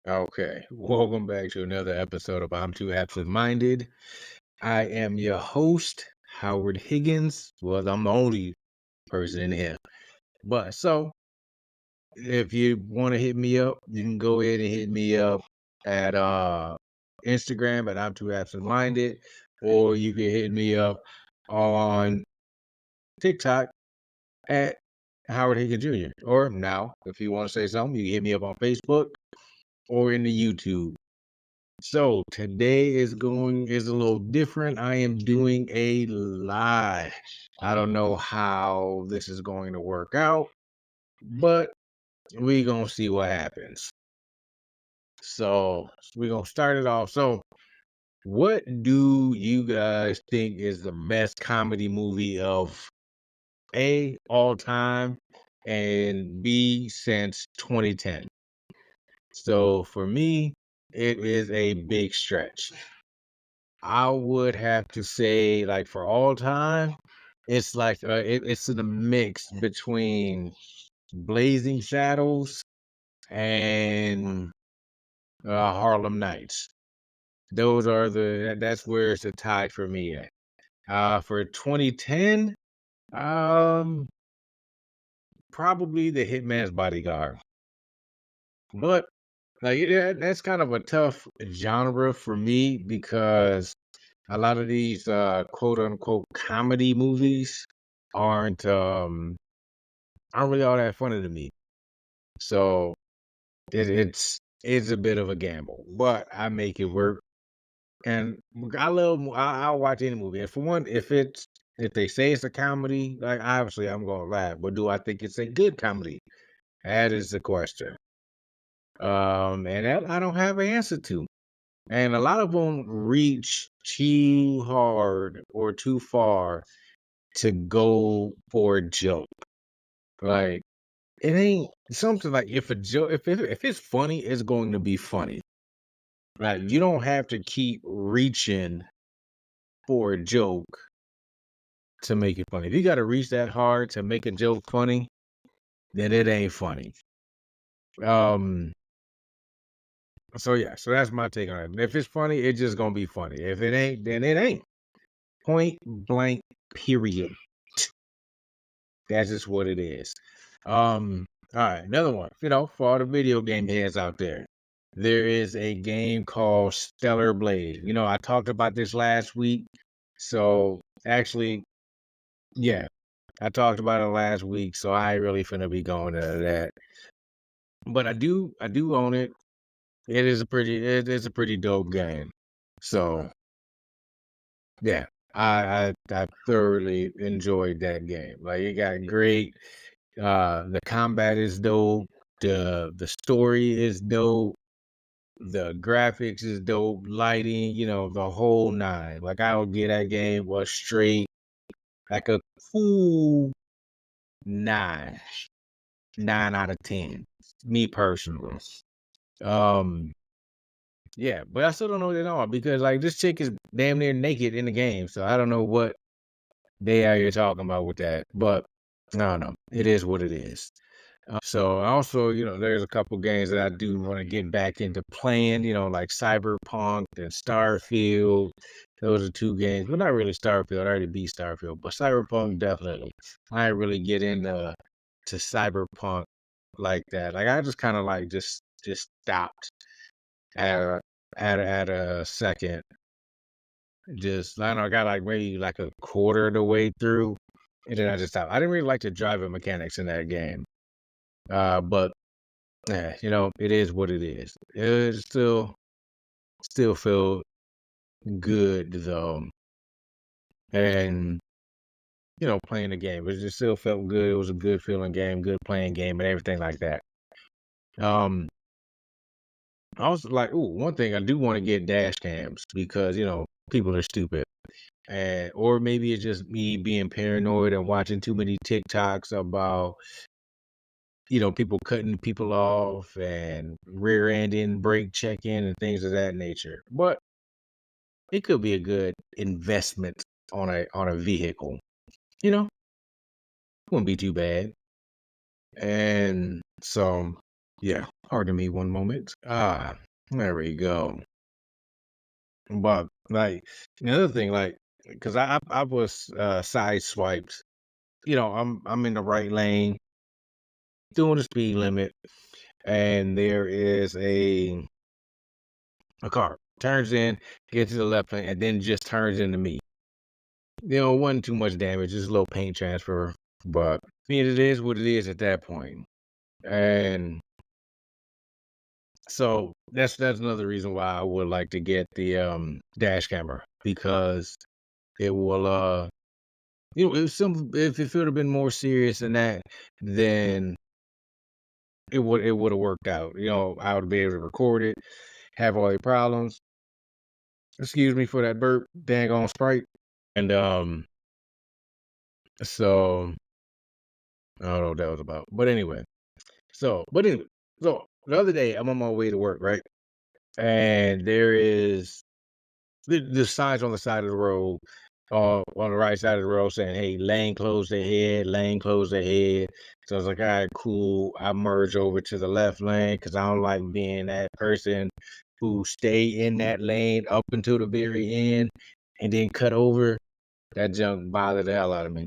Okay, welcome back to another episode of I'm Too Absent Minded. I am your host, Howard Higgins. Well, I'm the only person in here. But so, if you want to hit me up, you can go ahead and hit me up at Instagram at I'm Too Absent Minded, or you can hit me up on TikTok at Howard Higgins Jr. Or now, if you want to say something, you can hit me up on Facebook or in the YouTube. So today is a little different. I am doing a live. I don't know how this is going to work out, but we gonna see what happens. So we're gonna start it off. So what do you guys think is the best comedy movie of A, all time, and B, since 2010? So for me, it is a big stretch. I would have to say, like, for all time, it's like it's in a mix between Blazing Saddles and Harlem Nights. Those are that's where it's a tie for me at. For 2010, um, probably The Hitman's Bodyguard. But like that's kind of a tough genre for me because a lot of these quote unquote comedy movies aren't aren't really all that funny to me. So it's a bit of a gamble, but I make it work. And I'll watch any movie. And for one, if they say it's a comedy, like obviously I'm gonna laugh. But do I think it's a good comedy? That is the question. And that I don't have an answer to. And a lot of them reach too hard or too far to go for a joke. Like it ain't something like if a joke if it's funny, it's going to be funny. Like you don't have to keep reaching for a joke to make it funny. If you got to reach that hard to make a joke funny, then it ain't funny. Um. So yeah, so that's my take on it. If it's funny, it's just gonna be funny. If it ain't, then it ain't. Point blank. Period. That's just what it is. All right, another one. For all the video game heads out there, there is a game called Stellar Blade. I talked about this last week. So actually, yeah, I talked about it last week. So I ain't really finna be going into that. But I do own it. It is a pretty dope game. So yeah, I thoroughly enjoyed that game. Like it got great. The combat is dope. The story is dope. The graphics is dope. Lighting, the whole nine. Like I would get that game was straight like a cool nine, 9 out of 10. Me personally. Um, yeah, but I still don't know what they are because like this chick is damn near naked in the game, so I don't know what they are you talking about with that. But I don't know. It is what it is. So also, there's a couple games that I do want to get back into playing, like Cyberpunk and Starfield. Those are two games, but not really Starfield. I already beat Starfield, but Cyberpunk definitely. I ain't really get into to Cyberpunk like that. Like I just kind of like just stopped at a second. Just I don't know, I got like maybe like a quarter of the way through, and then I just stopped. I didn't really like the driving mechanics in that game. But yeah, it is what it is. It still feel good though. And playing the game. It just still felt good. It was a good feeling game, good playing game and everything like that. Um I was like, ooh, one thing I do want to get dash cams because, people are stupid. And or maybe it's just me being paranoid and watching too many TikToks about people cutting people off and rear ending, brake checking, and things of that nature. But it could be a good investment on a vehicle. You know, wouldn't be too bad. And so, Yeah, pardon me one moment. There we go. But like the other thing, like, because I was side swiped. I'm in the right lane, doing the speed limit, and there is a car turns in, gets to the left lane, and then just turns into me. It wasn't too much damage, just a little paint transfer, but it is what it is at that point. And so that's another reason why I would like to get the dash camera because it will if it would have been more serious than that, then it would have worked out. I would be able to record it, have all the problems. Excuse me for that burp, dang on Sprite. And so I don't know what that was about. But anyway. So the other day I'm on my way to work, right? And there is the signs on the side of the road, on the right side of the road saying, "Hey, lane closed ahead, lane closed ahead." So I was like, "All right, cool." I merge over to the left lane because I don't like being that person who stay in that lane up until the very end and then cut over. That junk bothered the hell out of me.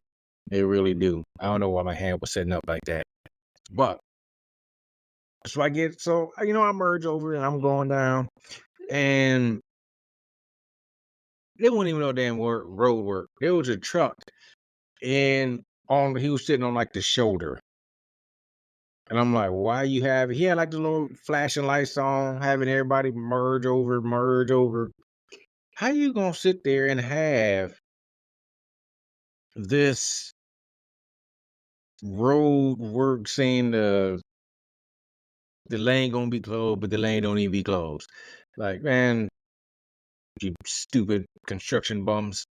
It really do. I don't know why my hand was setting up like that. But I merge over and I'm going down and they wouldn't even know damn road work. There was a truck and he was sitting on like the shoulder. And I'm like, why he had like the little flashing lights on, having everybody merge over, merge over. How you gonna sit there and have this road work saying the lane gonna be closed, but the lane don't even be closed? Like, man, you stupid construction bums.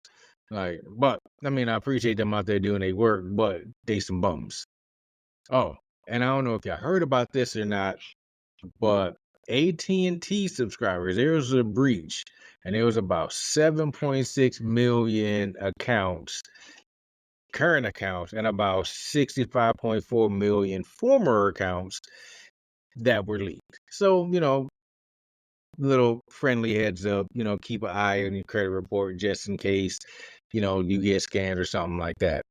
But I mean, I appreciate them out there doing their work, but they some bums. Oh, and I don't know if y'all heard about this or not, but AT&T subscribers, there was a breach, and there was about 7.6 million accounts, current accounts, and about 65.4 million former accounts that were leaked. So, little friendly heads up, keep an eye on your credit report just in case, you get scammed or something like that.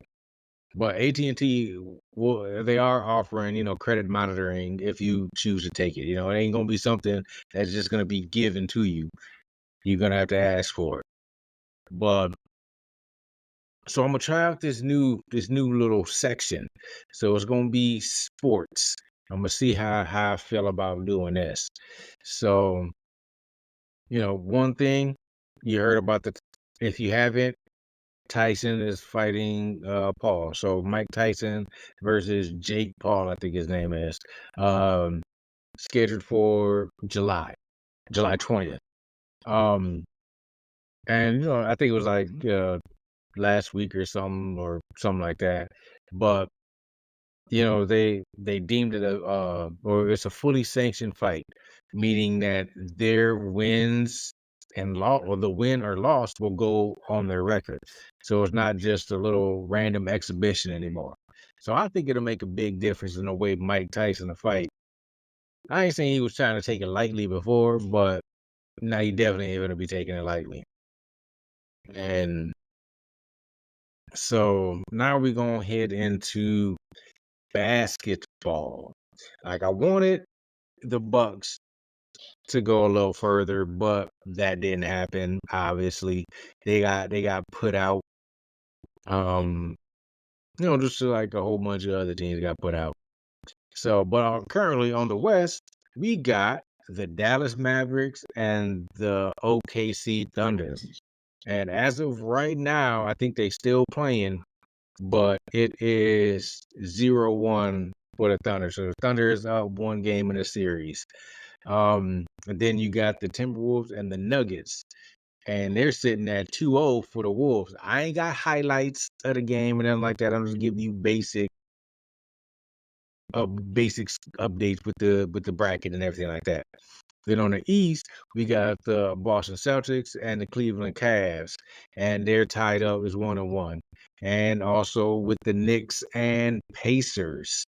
But AT&T, they are offering, credit monitoring if you choose to take it. It ain't gonna be something that's just gonna be given to you. You're gonna have to ask for it. But so I'm gonna try out this new little section. So it's gonna be sports. I'm gonna see how I feel about doing this. So, one thing you heard about if you haven't, Tyson is fighting Paul. So Mike Tyson versus Jake Paul, I think his name is, um, scheduled for July 20th. And I think it was like last week or something like that. But they deemed it or it's a fully sanctioned fight, meaning that their wins and loss, or the win or loss, will go on their record. So it's not just a little random exhibition anymore. So I think it'll make a big difference in the way Mike Tyson to fight. I ain't saying he was trying to take it lightly before, but now he definitely ain't gonna be taking it lightly. And so now we're gonna head into basketball. Like, I wanted the Bucks to go a little further, but that didn't happen. Obviously, they got put out. Um, just like a whole bunch of other teams got put out. So, but currently on the West, we got the Dallas Mavericks and the OKC Thunder. And as of right now, I think they still playing, but it is 0-1 for the Thunder. So the Thunder is up one game in the series. And then you got the Timberwolves and the Nuggets, and they're sitting at 2-0 for the Wolves. I ain't got highlights of the game and nothing like that. I'm just giving you basics updates with the bracket and everything like that. Then on the East, we got the Boston Celtics and the Cleveland Cavs, and they're tied up as 1-1. And also with the Knicks and Pacers.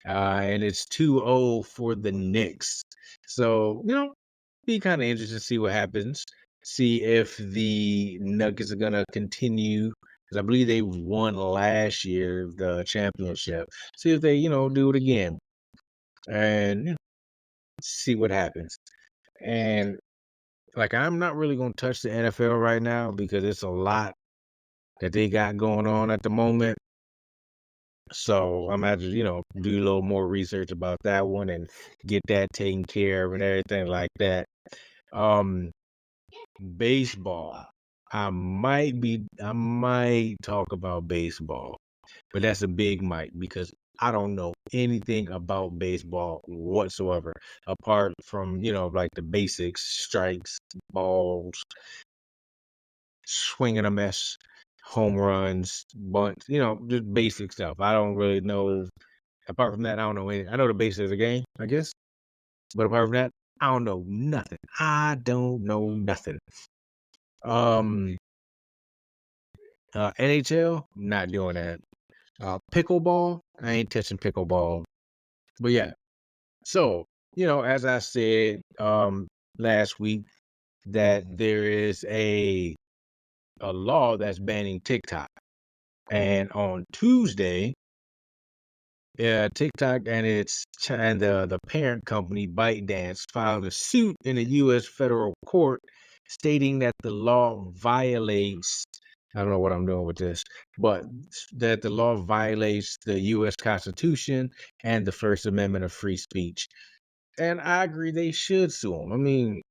and it's 2-0 for the Knicks. So, be kind of interesting to see what happens. See if the Nuggets are gonna continue, because I believe they won last year the championship. See if they, do it again, and see what happens. And like, I'm not really gonna touch the NFL right now because it's a lot that they got going on at the moment. So I'm gonna have to, do a little more research about that one and get that taken care of and everything like that. Um, Baseball. I might talk about baseball, but that's a big might because I don't know anything about baseball whatsoever, apart from, like the basics, strikes, balls, swinging a mess, home runs, bunts, just basic stuff. I don't really know. Apart from that, I don't know anything. I know the basics of the game, I guess. But apart from that, I don't know nothing. I don't know nothing. Um, NHL, not doing that. Pickleball, I ain't touching pickleball. But yeah, so, as I said, last week, that there is a law that's banning TikTok. And on Tuesday, yeah, TikTok and the parent company ByteDance filed a suit in a U.S. federal court stating that the law violates. I don't know what I'm doing with this, but that the law violates the U.S. Constitution and the First Amendment of free speech. And I agree they should sue them. I mean,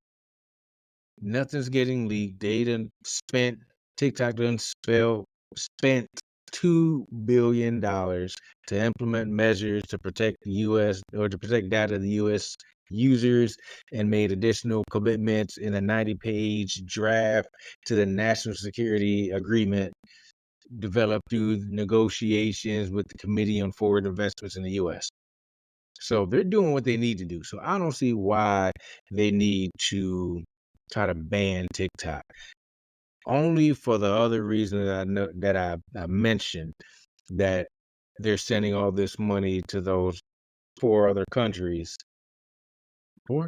nothing's getting leaked. They done spent TikTok done spent $2 billion to implement measures to protect the U.S. or to protect data of the U.S. users, and made additional commitments in a 90-page draft to the National Security Agreement developed through negotiations with the Committee on Foreign Investments in the U.S. So they're doing what they need to do. So I don't see why they need to try to ban TikTok. Only for the other reason that I know that I mentioned, that they're sending all this money to those 4 other countries. Four,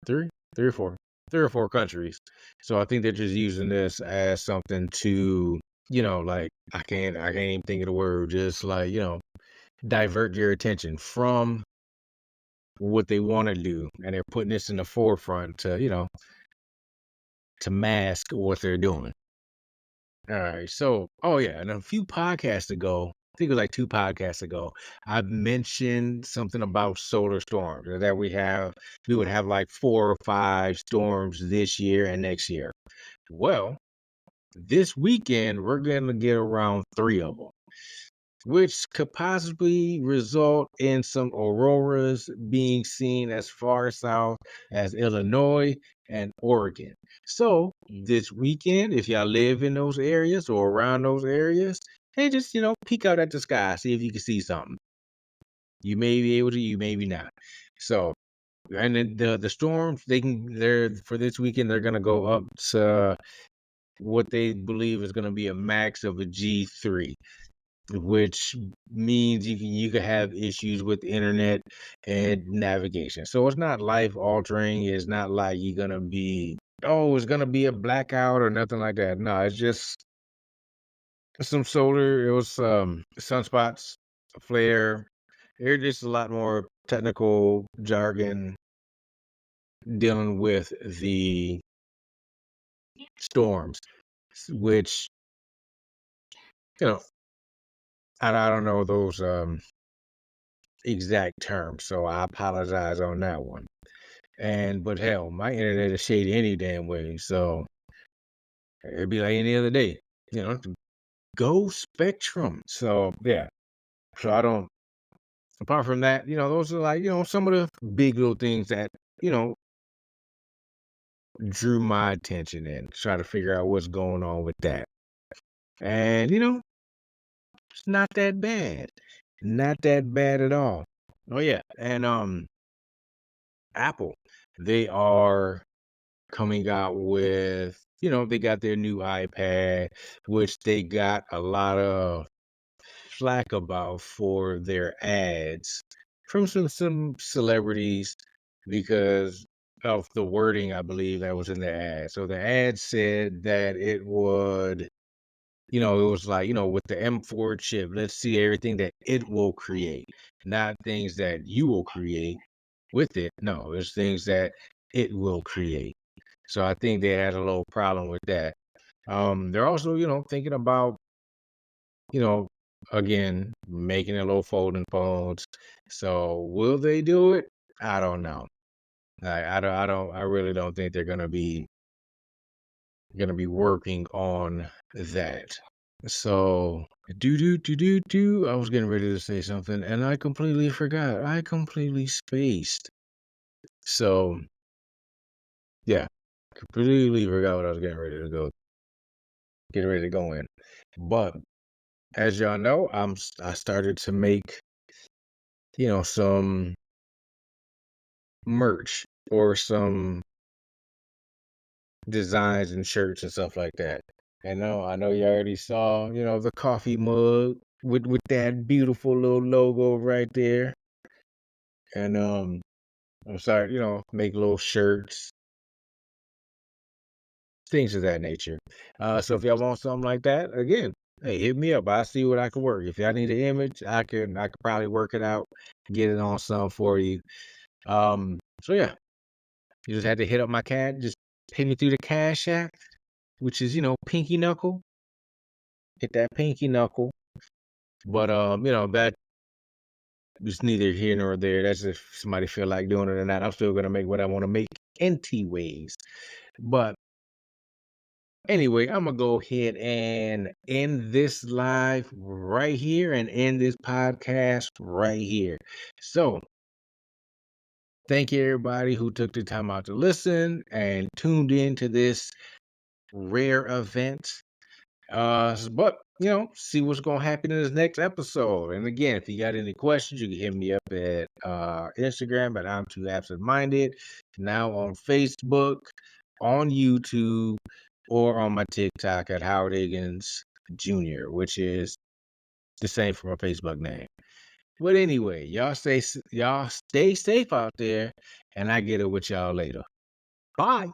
three or four, 3 or 4 countries. So I think they're just using this as something to, like I can't even think of the word, just like, divert your attention from what they want to do, and they're putting this in the forefront to, to mask what they're doing. All right. So, oh yeah, and a few podcasts ago, I think it was like 2 podcasts ago, I mentioned something about solar storms, and that we would have like 4 or 5 storms this year and next year. Well, this weekend we're gonna get around 3 of them, which could possibly result in some auroras being seen as far south as Illinois and Oregon. So this weekend, if y'all live in those areas or around those areas, hey, just peek out at the sky, see if you can see something. You may be able to, you maybe not. So, and then the storms, they're for this weekend, they're gonna go up to what they believe is gonna be a max of a G3, which means you can have issues with the internet and navigation. So it's not life altering. It's not like you're gonna be, oh, it's gonna be a blackout or nothing like that. No, it's just some solar. It was sunspots, a flare. There's just a lot more technical jargon dealing with the storms, which, you know I don't know those exact terms, so I apologize on that one. But hell, my internet is shady any damn way, so it'd be like any other day, you know. Go Spectrum. So yeah, so I don't. Apart from that, those are like, some of the big little things that, you know drew my attention and try to figure out what's going on with that. And it's not that bad, not that bad at all. Oh yeah, and Apple, they are coming out with, they got their new iPad, which they got a lot of flack about for their ads. from some celebrities because of the wording, I believe that was in the ad. So the ad said that it would, it was like, with the M4 chip, let's see everything that it will create, not things that you will create with it. No, it's things that it will create. So I think they had a little problem with that. They're also, thinking about, you know, again, making a little folding phones. So will they do it? I don't know. I really don't think they're gonna be working on that. So do. I was getting ready to say something and I completely forgot. I completely spaced. So yeah, completely forgot what I was getting ready to go in. But as y'all know, I started to make, some merch or some designs and shirts and stuff like that. And I know you already saw, the coffee mug with that beautiful little logo right there. And I'm sorry, make little shirts, things of that nature. So if y'all want something like that, again, hey, hit me up. I see what I can work. If y'all need an image, I could probably work it out, get it on some for you. So yeah, you just had to hit up my cat, just pay me through the Cash App, which is, pinky knuckle. Hit that pinky knuckle. But that is neither here nor there. That's if somebody feel like doing it or not. I'm still gonna make what I want to make anyways. But anyway, I'm gonna go ahead and end this live right here and end this podcast right here. So thank you everybody who took the time out to listen and tuned in to this rare event. But see what's gonna happen in this next episode. And again, if you got any questions, you can hit me up at Instagram at I'm Too Absent Minded, now on Facebook, on YouTube, or on my TikTok at Howard Higgins Jr., which is the same for my Facebook name. But anyway, y'all stay safe out there, and I get it with y'all later. Bye.